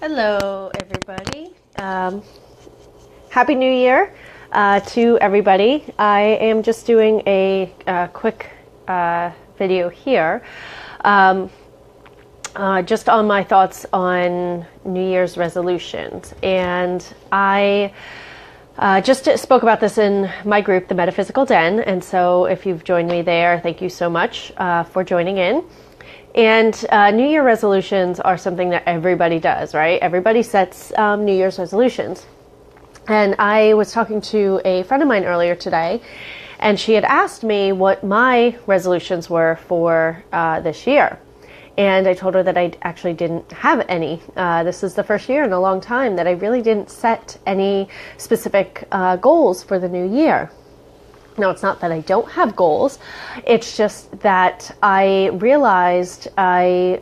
Hello, everybody. Happy New Year to everybody. I am just doing a quick video here just on my thoughts on New Year's resolutions. And I just spoke about this in my group, The Metaphysical Den. And so if you've joined me there, thank you so much for joining in. And New Year resolutions are something that everybody does, right? Everybody sets New Year's resolutions. And I was talking to a friend of mine earlier today, and she had asked me what my resolutions were for this year. And I told her that I actually didn't have any. This is the first year in a long time that I really didn't set any specific goals for the new year. Now, it's not that I don't have goals. It's just that I realized I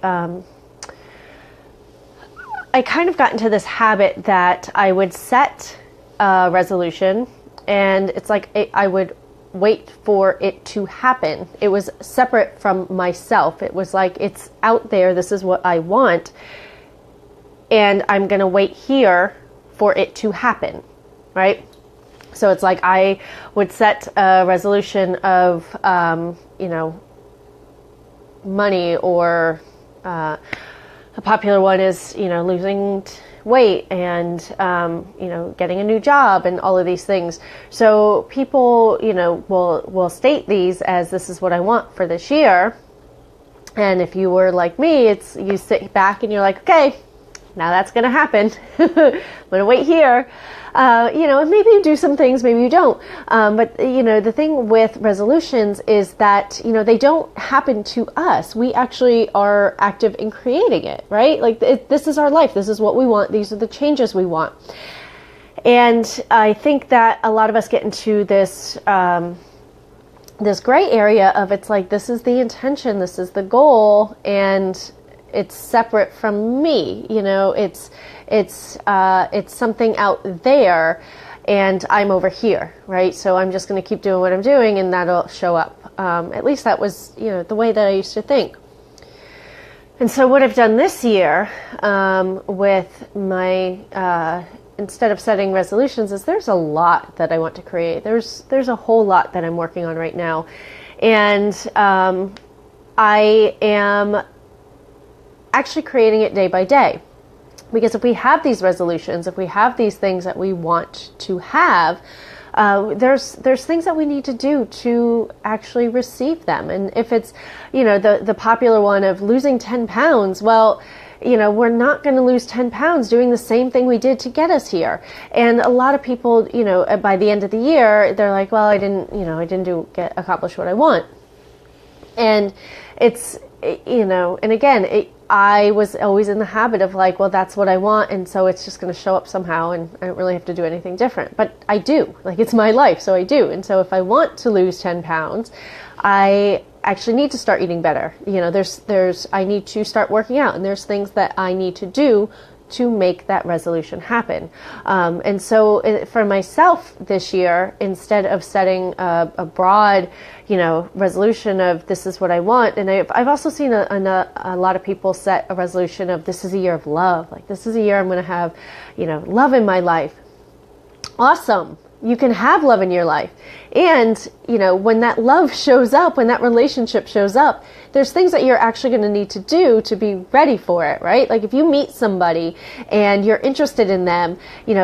kind of got into this habit that I would set a resolution, and it's like I would wait for it to happen. It was separate from myself. It was like, it's out there. This is what I want, and I'm going to wait here for it to happen, right? So it's like I would set a resolution of, money, or a popular one is, losing weight and, getting a new job and all of these things. So people, will state these as, this is what I want for this year. And if you were like me, it's you sit back and you're like, okay, now that's going to happen. I'm going to wait here. And maybe you do some things, maybe you don't. But the thing with resolutions is that, they don't happen to us. We actually are active in creating it, right? Like this is our life. This is what we want. These are the changes we want. And I think that a lot of us get into this, this gray area of, it's like, this is the intention, this is the goal, and it's separate from me. It's something out there, and I'm over here, right? So I'm just going to keep doing what I'm doing, and that'll show up. At least that was, the way that I used to think. And so what I've done this year with my, instead of setting resolutions, is there's a lot that I want to create. There's a whole lot that I'm working on right now. And I am actually creating it day by day. Because if we have these resolutions, if we have these things that we want to have, there's things that we need to do to actually receive them. And if it's, the popular one of losing 10 pounds, well, we're not going to lose 10 pounds doing the same thing we did to get us here. And a lot of people, by the end of the year, they're like, well, I didn't accomplish what I want. And it's, and again, I was always in the habit of like, well, that's what I want, and so it's just going to show up somehow, and I don't really have to do anything different. But I do. Like, it's my life, so I do. And so if I want to lose 10 pounds, I actually need to start eating better. I need to start working out, and there's things that I need to do to make that resolution happen. And so for myself this year, instead of setting a broad, resolution of this is what I want, and I've also seen a lot of people set a resolution of this is a year of love. Like, this is a year I'm going to have, love in my life. Awesome. You can have love in your life. And, when that love shows up, when that relationship shows up, there's things that you're actually going to need to do to be ready for it, right? Like, if you meet somebody and you're interested in them, you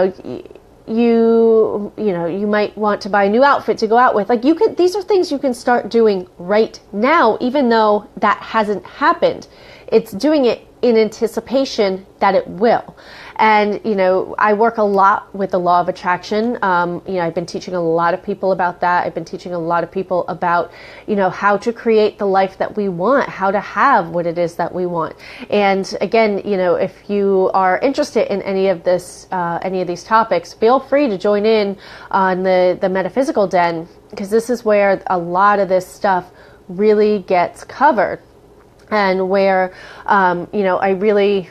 might want to buy a new outfit to go out with. Like, these are things you can start doing right now, even though that hasn't happened. It's doing it in anticipation that it will. And, I work a lot with the law of attraction. I've been teaching a lot of people about that. I've been teaching a lot of people about, how to create the life that we want, how to have what it is that we want. And again, if you are interested in any of these topics, feel free to join in on the Metaphysical Den, because this is where a lot of this stuff really gets covered, and where, I really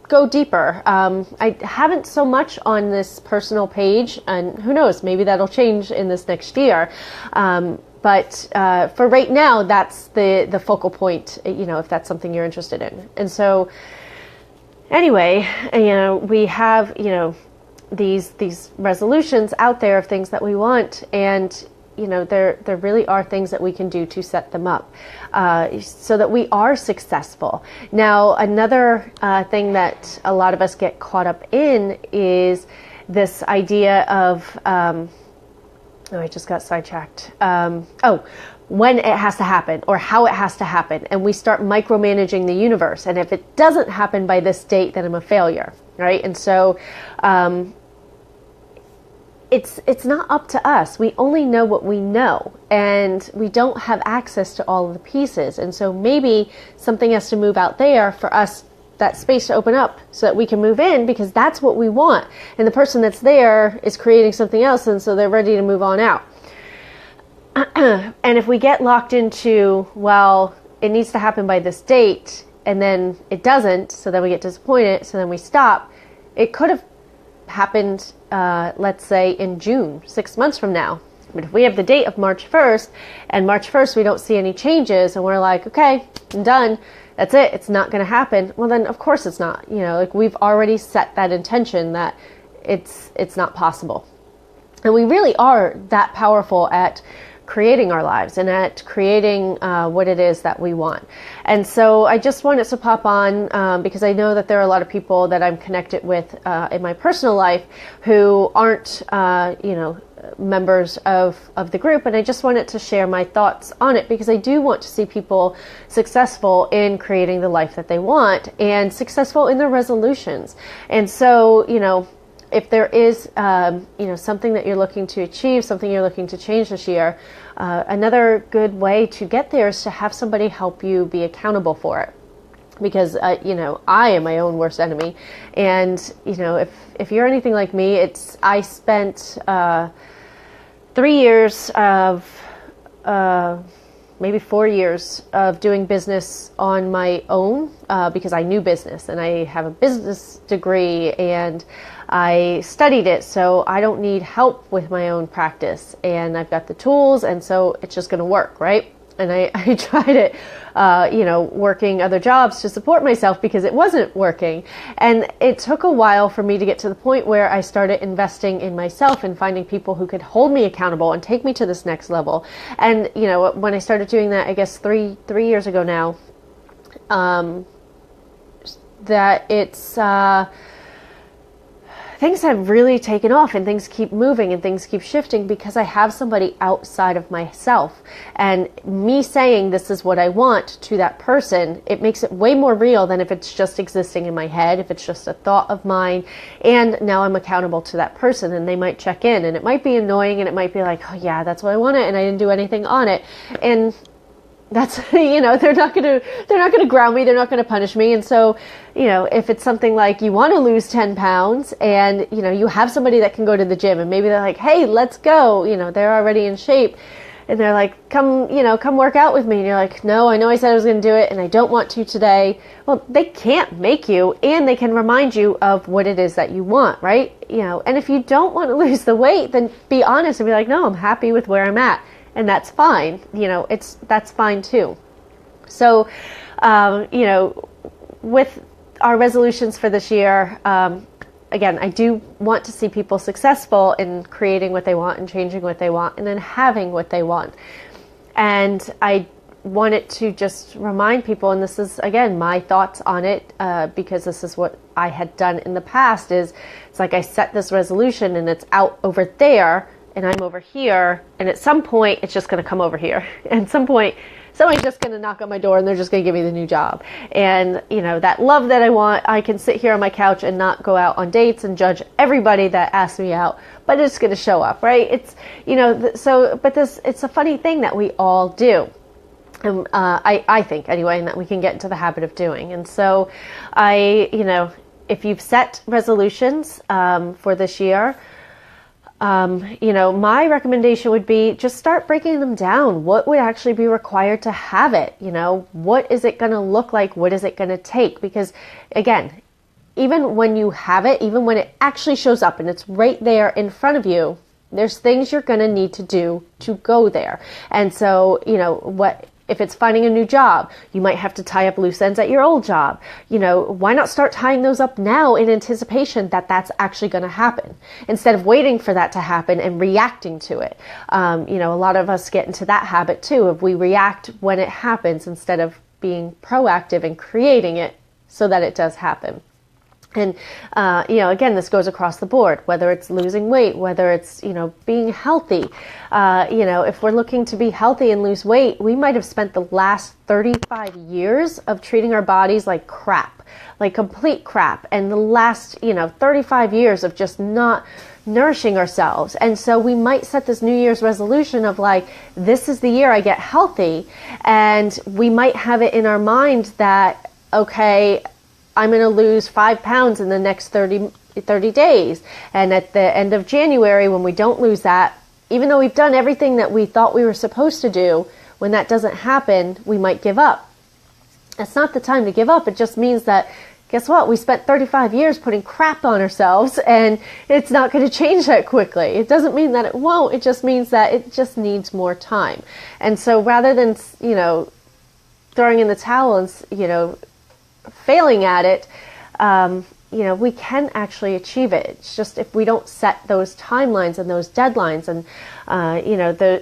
go deeper. I haven't so much on this personal page, and who knows, maybe that'll change in this next year. But for right now, that's the focal point, if that's something you're interested in. And so Anyway, we have, these resolutions out there of things that we want, and there really are things that we can do to set them up so that we are successful. Now, another thing that a lot of us get caught up in is this idea of, I just got sidetracked. When it has to happen or how it has to happen. And we start micromanaging the universe. And if it doesn't happen by this date, then I'm a failure, right? And so it's not up to us. We only know what we know, and we don't have access to all of the pieces. And so maybe something has to move out there for us, that space to open up so that we can move in, because that's what we want. And the person that's there is creating something else, and so they're ready to move on out. And if we get locked into, well, it needs to happen by this date, and then it doesn't, so then we get disappointed, so then we stop. It could have happened, let's say, in June, 6 months from now. But if we have the date of March 1st, and March 1st we don't see any changes, and we're like, okay, I'm done, that's it, it's not going to happen, well then of course it's not. We've already set that intention that it's not possible. And we really are that powerful at creating our lives and at creating what it is that we want. And so I just wanted to pop on because I know that there are a lot of people that I'm connected with in my personal life who aren't, members of the group. And I just wanted to share my thoughts on it, because I do want to see people successful in creating the life that they want and successful in their resolutions. And so, if there is, something that you're looking to achieve, something you're looking to change this year, another good way to get there is to have somebody help you be accountable for it. Because, I am my own worst enemy. And, if you're anything like me, I spent 3 years of, maybe 4 years of doing business on my own because I knew business, and I have a business degree and I studied it, so I don't need help with my own practice, and I've got the tools, and so it's just going to work, right? And I tried it, working other jobs to support myself because it wasn't working. And it took a while for me to get to the point where I started investing in myself and finding people who could hold me accountable and take me to this next level. And, when I started doing that, I guess three years ago now, that it's, things have really taken off, and things keep moving and things keep shifting because I have somebody outside of myself. And me saying this is what I want to that person, it makes it way more real than if it's just existing in my head, if it's just a thought of mine. And now I'm accountable to that person, and they might check in, and it might be annoying, and it might be like, oh yeah, that's what I wanted, and I didn't do anything on it. And that's, they're not going to ground me. They're not going to punish me. And so, if it's something like you want to lose 10 pounds and, you have somebody that can go to the gym, and maybe they're like, hey, let's go, they're already in shape, and they're like, come work out with me. And you're like, no, I know I said I was going to do it, and I don't want to today. Well, they can't make you, and they can remind you of what it is that you want, right? And if you don't want to lose the weight, then be honest and be like, no, I'm happy with where I'm at. And that's fine. That's fine too. So, with our resolutions for this year, again, I do want to see people successful in creating what they want and changing what they want and then having what they want. And I wanted to just remind people, and this is, again, my thoughts on it, because this is what I had done in the past, it's like I set this resolution and it's out over there, and I'm over here, and at some point, it's just going to come over here. And at some point, somebody's just going to knock on my door, and they're just going to give me the new job. And, that love that I want, I can sit here on my couch and not go out on dates and judge everybody that asks me out, but it's going to show up, right? It's, it's a funny thing that we all do. I think, anyway, and that we can get into the habit of doing. And so if you've set resolutions for this year, my recommendation would be just start breaking them down. What would actually be required to have it? What is it going to look like? What is it going to take? Because again, even when you have it, even when it actually shows up and it's right there in front of you, there's things you're going to need to do to go there. And so, If it's finding a new job, you might have to tie up loose ends at your old job. Why not start tying those up now in anticipation that that's actually going to happen instead of waiting for that to happen and reacting to it? A lot of us get into that habit too, of we react when it happens instead of being proactive and creating it so that it does happen. And, again, this goes across the board, whether it's losing weight, whether it's, being healthy. If we're looking to be healthy and lose weight, we might have spent the last 35 years of treating our bodies like crap, like complete crap. And the last, 35 years of just not nourishing ourselves. And so we might set this New Year's resolution of like, this is the year I get healthy. And we might have it in our mind that, okay, I'm going to lose 5 pounds in the next 30 days. And at the end of January, when we don't lose that, even though we've done everything that we thought we were supposed to do, when that doesn't happen, we might give up. That's not the time to give up. It just means that, guess what? We spent 35 years putting crap on ourselves, and it's not going to change that quickly. It doesn't mean that it won't. It just means that it just needs more time. And so rather than, throwing in the towel and, failing at it, we can actually achieve it. It's just if we don't set those timelines and those deadlines and,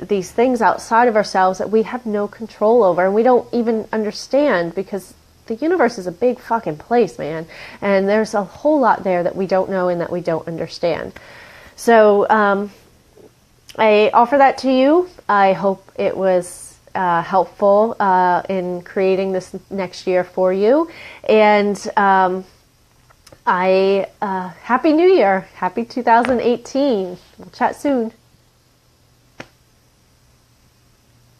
these things outside of ourselves that we have no control over and we don't even understand, because the universe is a big fucking place, man. And there's a whole lot there that we don't know and that we don't understand. So I offer that to you. I hope it was helpful in creating this next year for you. And Happy New Year. Happy 2018. We'll chat soon.